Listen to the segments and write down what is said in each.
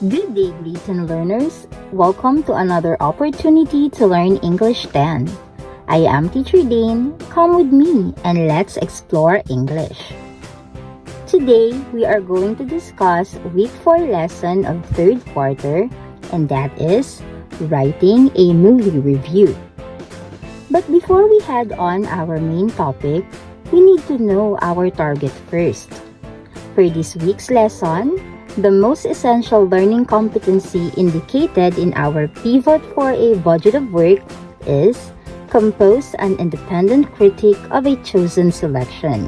Good day, Gleason learners. Welcome to another opportunity to learn English 10. I am Teacher Dane. Come with me and let's explore English. Today, we are going to discuss Week 4 lesson of 3rd quarter, and that is writing a movie review. But before we head on our main topic, we need to know our target first. For this week's lesson, the most essential learning competency indicated in our pivot for a budget of work is compose an independent critique of a chosen selection.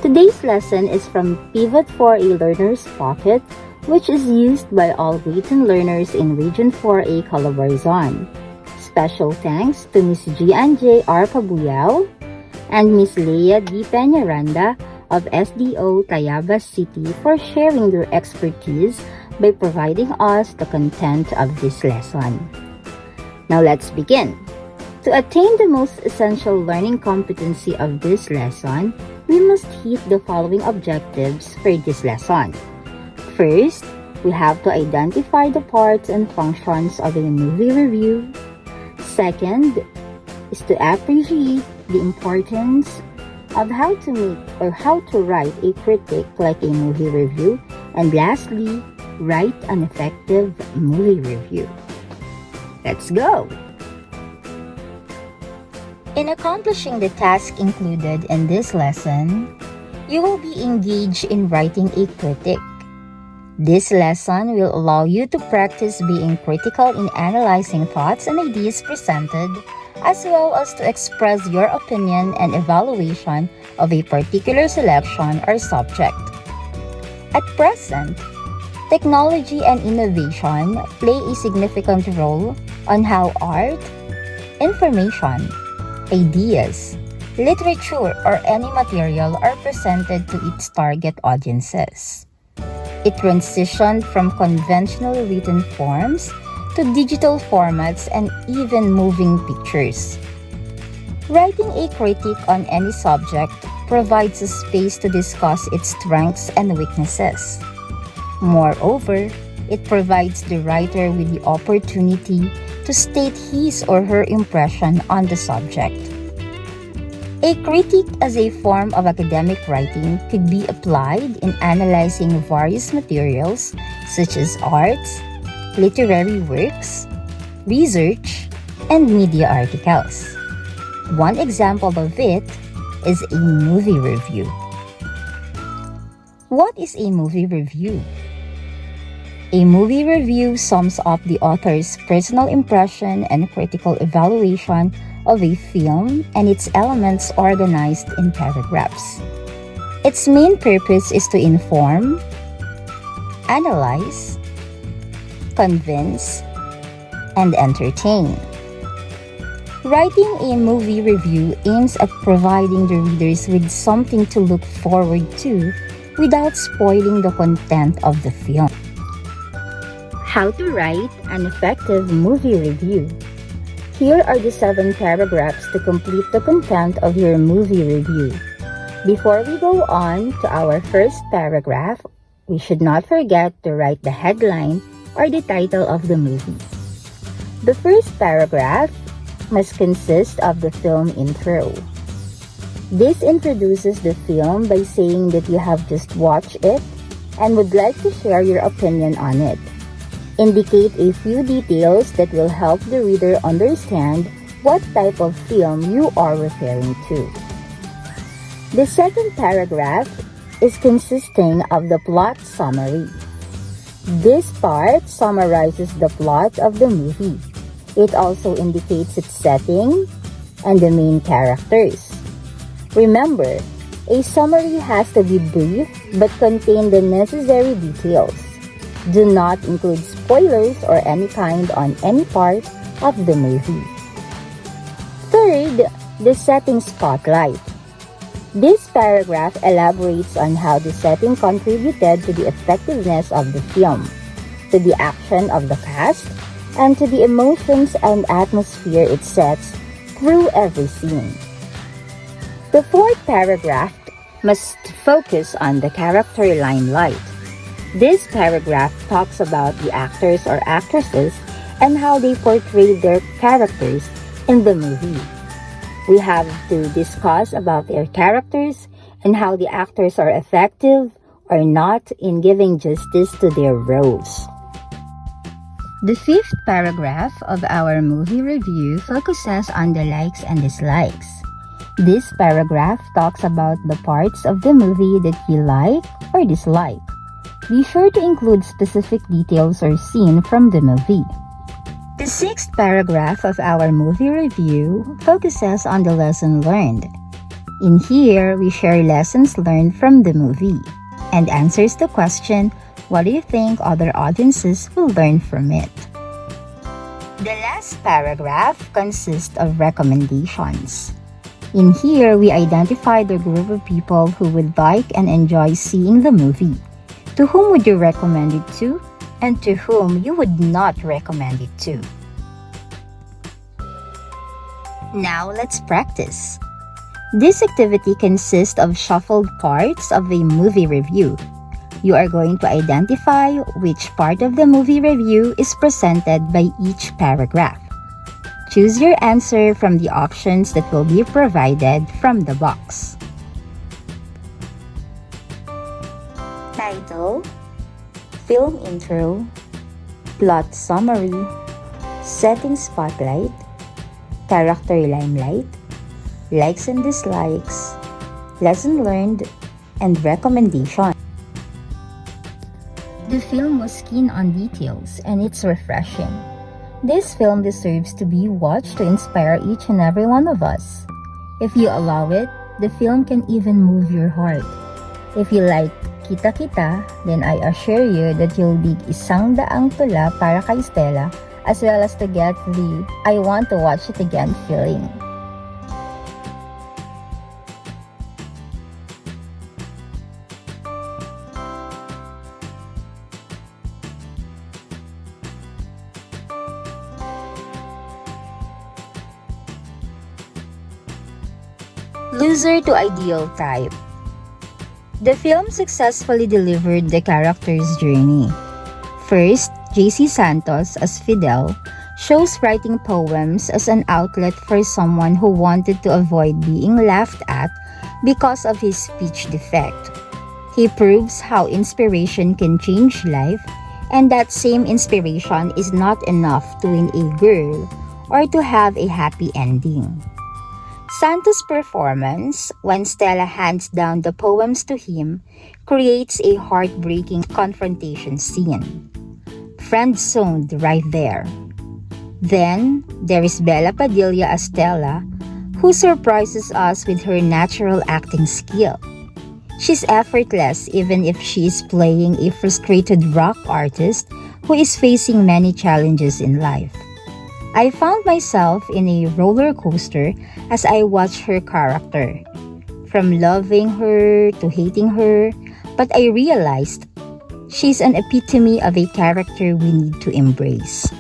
Today's lesson is from Pivot for a Learner's Pocket, which is used by all Written learners in Region 4A Calabarzon. Special thanks to Ms. Gian J. R. Pabuyao and Ms. Leia D. Peñaranda of SDO Tayabas City for sharing their expertise by providing us the content of this lesson. Now let's begin. To attain the most essential learning competency of this lesson, we must hit the following objectives for this lesson. First, we have to identify the parts and functions of a movie review. Second, is to appreciate the importance of how to make or how to write a critique like a movie review. And lastly, write an effective movie review. Let's go! In accomplishing the task included in this lesson, you will be engaged in writing a critique. This lesson will allow you to practice being critical in analyzing thoughts and ideas presented, as well as to express your opinion and evaluation of a particular selection or subject. At present, technology and innovation play a significant role on how art, information, ideas, literature, or any material are presented to its target audiences. It transitioned from conventional written forms to digital formats and even moving pictures. Writing a critique on any subject provides a space to discuss its strengths and weaknesses. Moreover, it provides the writer with the opportunity to state his or her impression on the subject. A critique as a form of academic writing could be applied in analyzing various materials such as arts, literary works, research, and media articles. One example of it is a movie review. What is a movie review? A movie review sums up the author's personal impression and critical evaluation of a film and its elements organized in paragraphs. Its main purpose is to inform, analyze, convince, and entertain. Writing a movie review aims at providing the readers with something to look forward to without spoiling the content of the film. How to write an effective movie review. Here are the 7 paragraphs to complete the content of your movie review. Before we go on to our first paragraph, we should not forget to write the headline or the title of the movie. The first paragraph must consist of the film intro. This introduces the film by saying that you have just watched it and would like to share your opinion on it. Indicate a few details that will help the reader understand what type of film you are referring to. The second paragraph is consisting of the plot summary. This part summarizes the plot of the movie. It also indicates its setting and the main characters. Remember, a summary has to be brief but contain the necessary details. Do not include spoilers or any kind on any part of the movie. Third, the setting spotlight. This paragraph elaborates on how the setting contributed to the effectiveness of the film, to the action of the cast, and to the emotions and atmosphere it sets through every scene. The fourth paragraph must focus on the character limelight. This paragraph talks about the actors or actresses and how they portray their characters in the movie. We have to discuss about their characters and how the actors are effective or not in giving justice to their roles. The fifth paragraph of our movie review focuses on the likes and dislikes. This paragraph talks about the parts of the movie that you like or dislike. Be sure to include specific details or scene from the movie. The sixth paragraph of our movie review focuses on the lesson learned. In here, we share lessons learned from the movie and answers the question, what do you think other audiences will learn from it? The last paragraph consists of recommendations. In here, we identify the group of people who would like and enjoy seeing the movie. To whom would you recommend it to? And to whom you would not recommend it to? Now let's practice. This activity consists of shuffled parts of a movie review. You are going to identify which part of the movie review is presented by each paragraph. Choose your answer from the options that will be provided from the box. Title, Film Intro, Plot Summary, Setting Spotlight, Character Limelight, Likes and Dislikes, Lesson Learned, and Recommendation. The film was keen on details and it's refreshing. This film deserves to be watched to inspire each and every one of us. If you allow it, the film can even move your heart. If you like Kita-Kita, then I assure you that you'll dig isang daang tula para kay Stella, as well as to get the I want to watch it again feeling. Loser to ideal type. The film successfully delivered the character's journey. First, JC Santos as Fidel shows writing poems as an outlet for someone who wanted to avoid being laughed at because of his speech defect. He proves how inspiration can change life, and that same inspiration is not enough to win a girl or to have a happy ending. Santos' performance, when Stella hands down the poems to him, creates a heartbreaking confrontation scene. Friend-zoned right there. Then, there is Bella Padilla as Stella, who surprises us with her natural acting skill. She's effortless even if she is playing a frustrated rock artist who is facing many challenges in life. I found myself in a roller coaster as I watched her character, from loving her to hating her, but I realized she's an epitome of a character we need to embrace.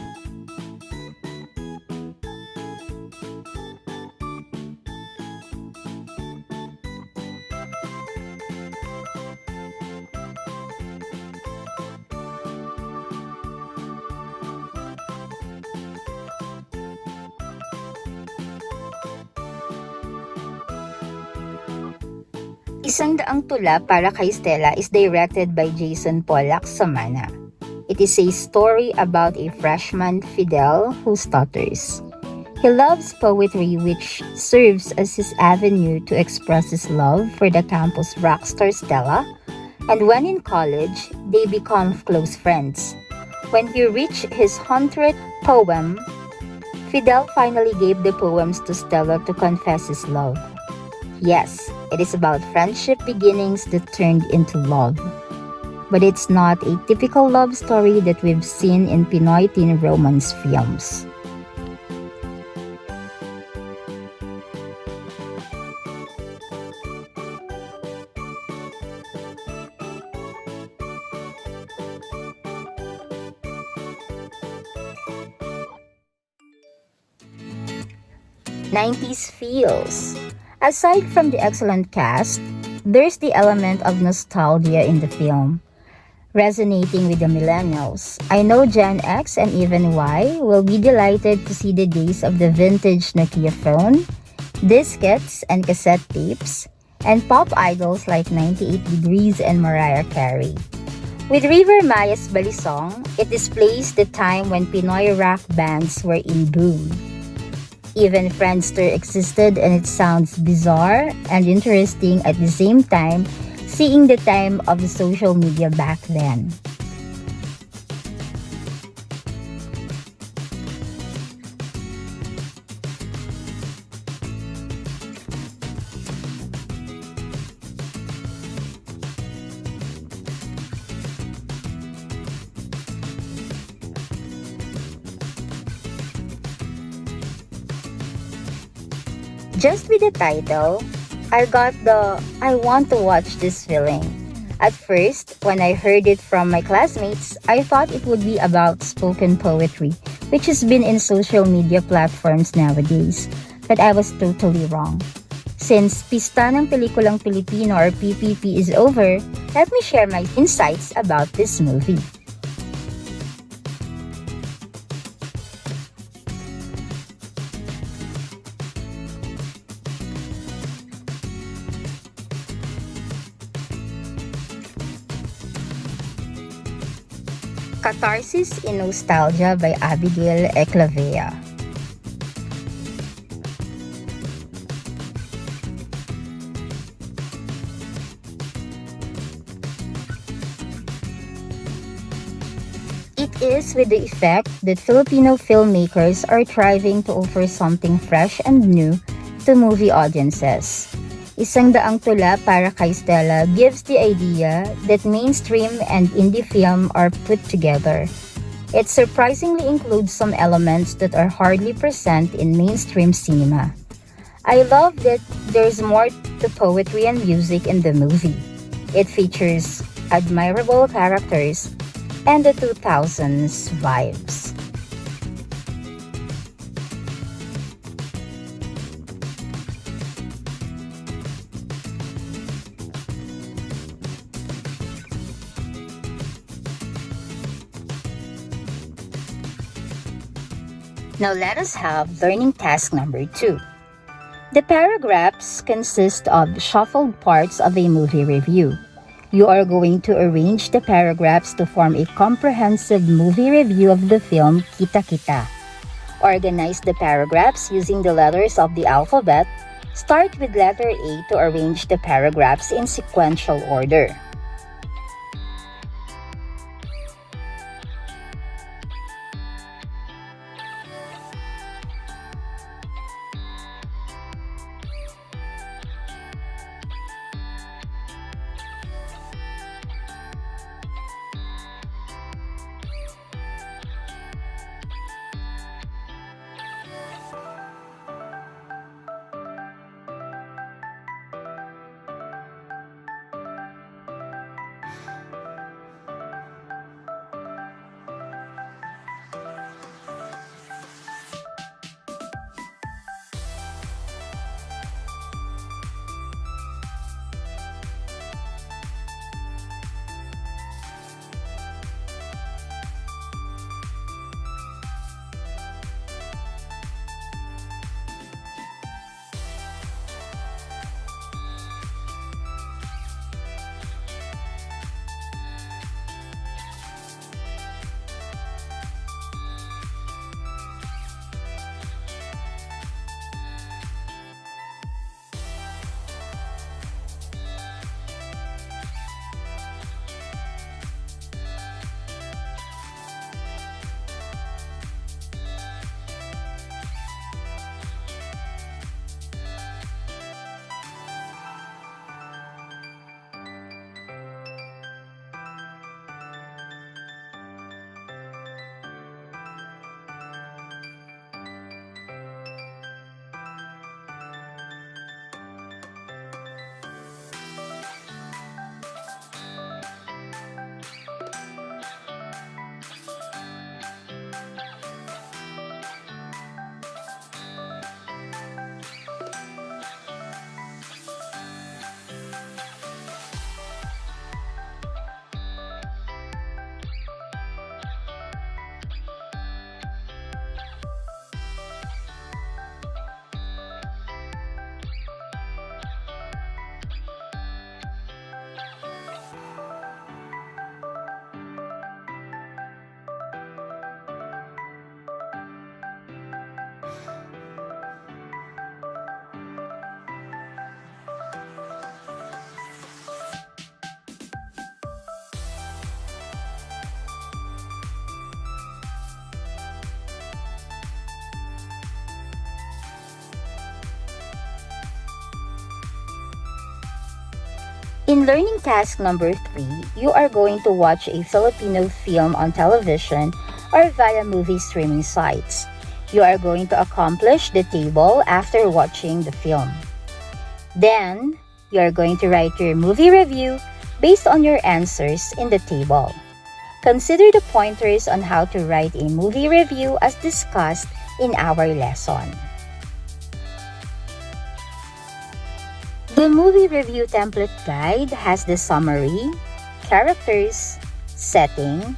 Isang Daang Tula para kay Stella is directed by Jason Pollack Samana. It is a story about a freshman, Fidel, who stutters. He loves poetry, which serves as his avenue to express his love for the campus rockstar Stella, and when in college, they become close friends. When he reached his 100th poem, Fidel finally gave the poems to Stella to confess his love. Yes, it is about friendship beginnings that turned into love. But it's not a typical love story that we've seen in Pinoy teen romance films. '90s feels. Aside from the excellent cast, there's the element of nostalgia in the film. resonating with the millennials. I know Gen X and even Y will be delighted to see the days of the vintage Nokia phone, diskettes and cassette tapes, and pop idols like 98 Degrees and Mariah Carey. With River Maya's Balisong, it displays the time when Pinoy rock bands were in boom. Even Friendster existed, and it sounds bizarre and interesting at the same time, seeing the time of the social media back then. Just with the title, I got the I want to watch this feeling. At first, when I heard it from my classmates, I thought it would be about spoken poetry, which has been in social media platforms nowadays. But I was totally wrong. Since Pista ng Pelikulang Pilipino or PPP is over, let me share my insights about this movie. Catharsis in Nostalgia by Abigail Eclavea. It is with the effect that Filipino filmmakers are striving to offer something fresh and new to movie audiences. Isang daang tula para kay Stella gives the idea that mainstream and indie film are put together. It surprisingly includes some elements that are hardly present in mainstream cinema. I love that there's more to poetry and music in the movie. It features admirable characters and the 2000s vibes. Now let us have learning task number 2. The paragraphs consist of shuffled parts of a movie review. You are going to arrange the paragraphs to form a comprehensive movie review of the film Kita Kita. Organize the paragraphs using the letters of the alphabet. Start with letter A to arrange the paragraphs in sequential order. In learning task number 3, you are going to watch a Filipino film on television or via movie streaming sites. You are going to accomplish the table after watching the film. Then, you are going to write your movie review based on your answers in the table. Consider the pointers on how to write a movie review as discussed in our lesson. The movie review template guide has the summary, characters, setting,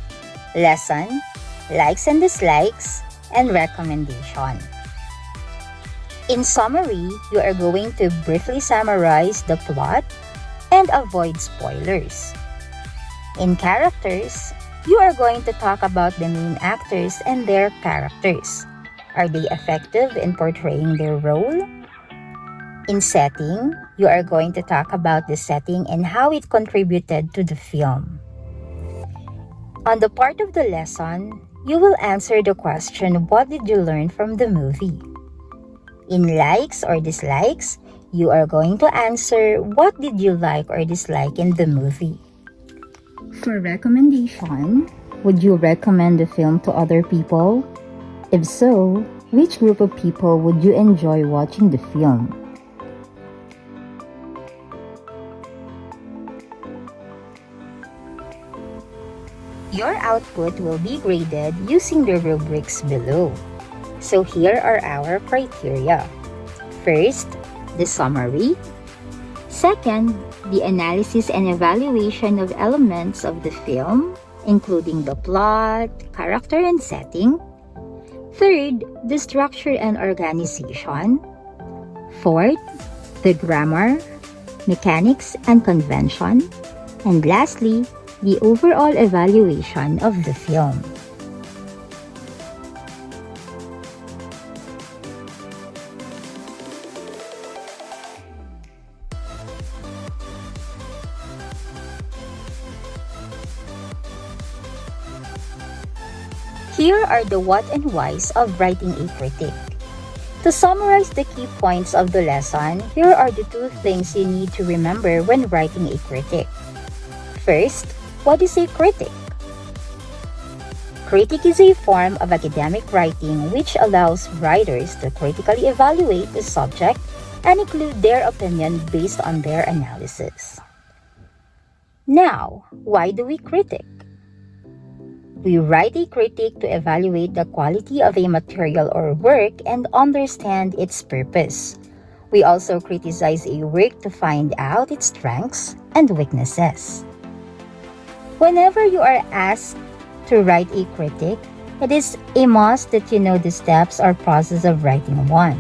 lesson, likes and dislikes, and recommendation. In summary, you are going to briefly summarize the plot and avoid spoilers. In characters, you are going to talk about the main actors and their characters. Are they effective in portraying their role? In setting, you are going to talk about the setting and how it contributed to the film. On the part of the lesson, you will answer the question, what did you learn from the movie? In likes or dislikes, you are going to answer, what did you like or dislike in the movie? For recommendation, would you recommend the film to other people? If so, which group of people would you enjoy watching the film? Your output will be graded using the rubrics below. So here are our criteria. First, the summary. Second, the analysis and evaluation of elements of the film, including the plot, character, and setting. Third, the structure and organization. Fourth, the grammar, mechanics, and convention. And lastly, the overall evaluation of the film. Here are the what and whys of writing a critique. To summarize the key points of the lesson, here are the 2 things you need to remember when writing a critique. First, what is a critique? Critique is a form of academic writing which allows writers to critically evaluate the subject and include their opinion based on their analysis. Now, why do we critique? We write a critique to evaluate the quality of a material or work and understand its purpose. We also criticize a work to find out its strengths and weaknesses. Whenever you are asked to write a critique, it is a must that you know the steps or process of writing one.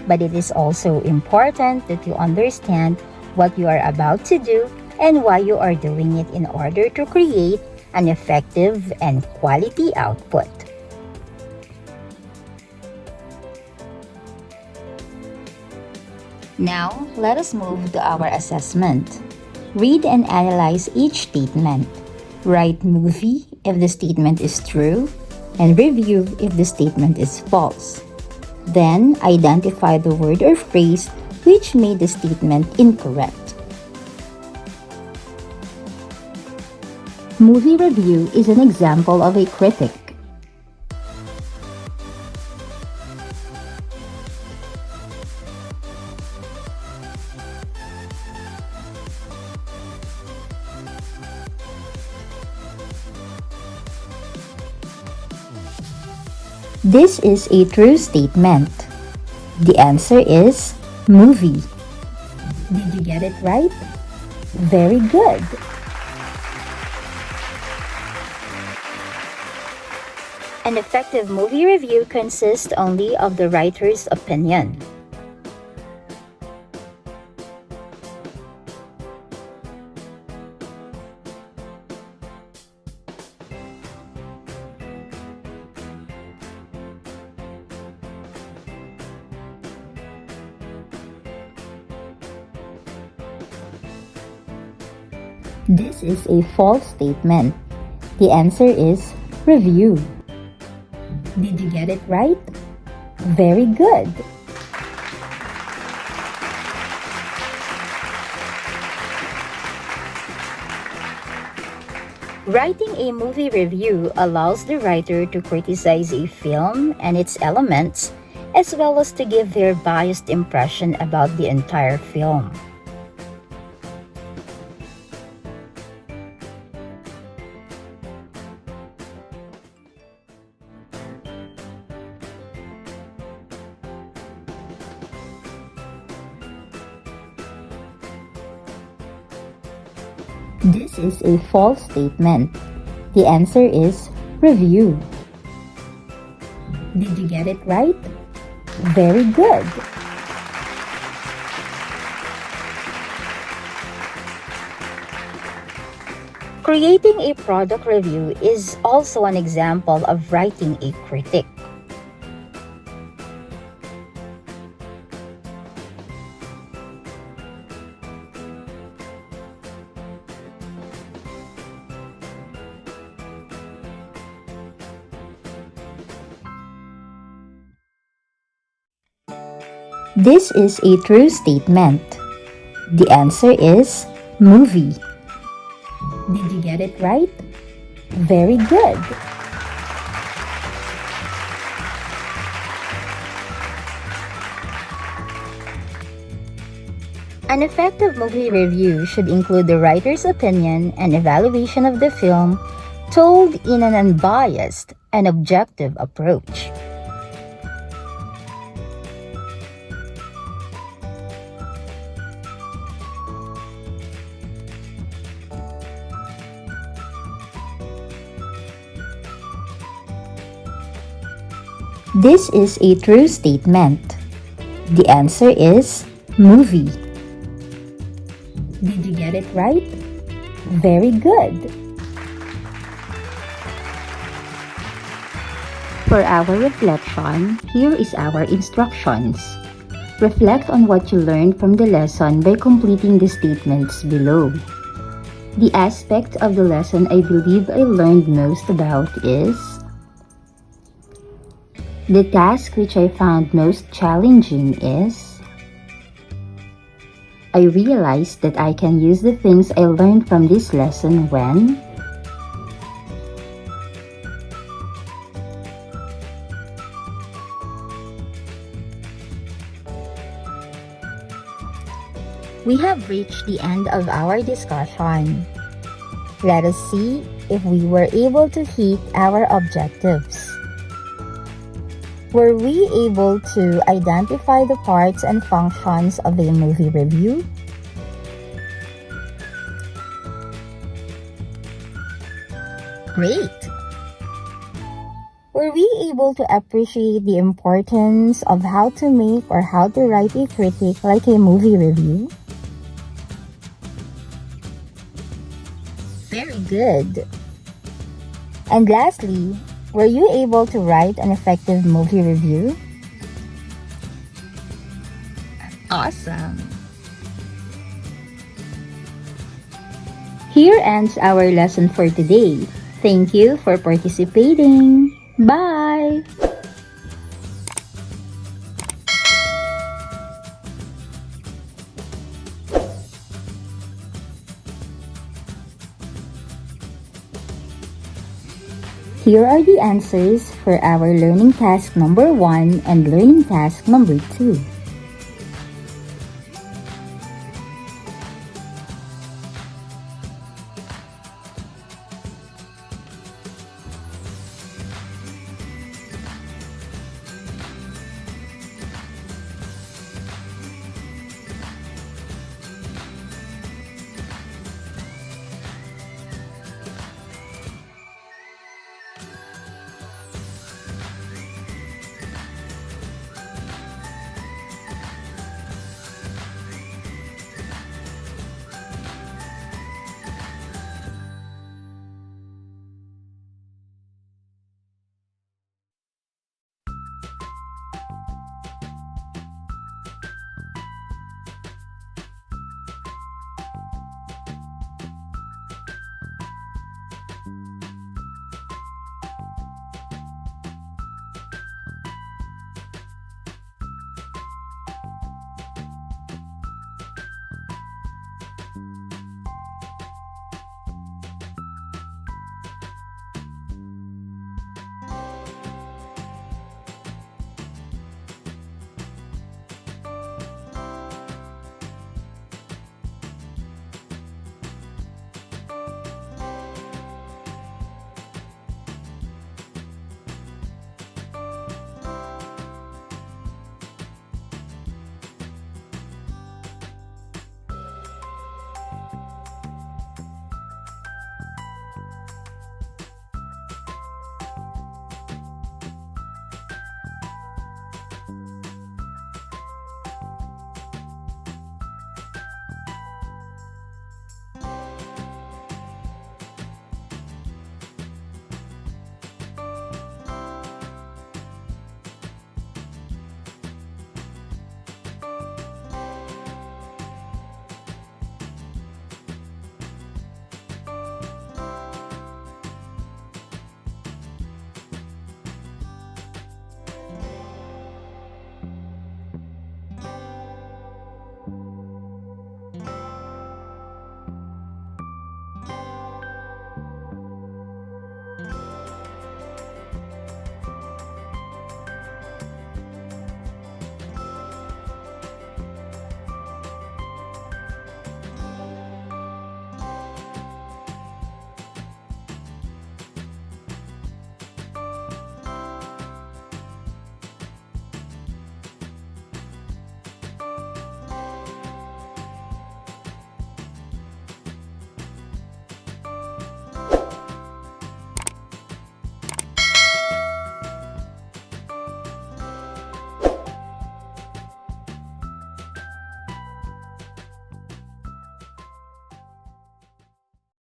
But it is also important that you understand what you are about to do and why you are doing it in order to create an effective and quality output. Now, let us move to our assessment. Read and analyze each statement. Write movie if the statement is true, and review if the statement is false. Then, identify the word or phrase which made the statement incorrect. Movie review is an example of a critique. This is a true statement. The answer is movie. Did you get it right? Very good. An effective movie review consists only of the writer's opinion. This is a false statement. The answer is review. Did you get it right? Very good. Writing a movie review allows the writer to criticize a film and its elements, as well as to give their biased impression about the entire film. This is a false statement. The answer is review. Did you get it right? Very good. Creating a product review is also an example of writing a critic. This is a true statement. The answer is movie. Did you get it right? Very good. An effective movie review should include the writer's opinion and evaluation of the film, told in an unbiased and objective approach. This is a true statement. The answer is movie. Did you get it right? Very good. For our reflection, here is our instructions. Reflect on what you learned from the lesson by completing the statements below. The aspect of the lesson I believe I learned most about is the task which I found most challenging is I realized that I can use the things I learned from this lesson when we have reached the end of our discussion. Let us see if we were able to hit our objectives. Were we able to identify the parts and functions of a movie review? Great! Were we able to appreciate the importance of how to make or how to write a critic like a movie review? Very good! And lastly, were you able to write an effective movie review? Awesome! Here ends our lesson for today. Thank you for participating. Bye! Here are the answers for our learning task number 1 and learning task number 2.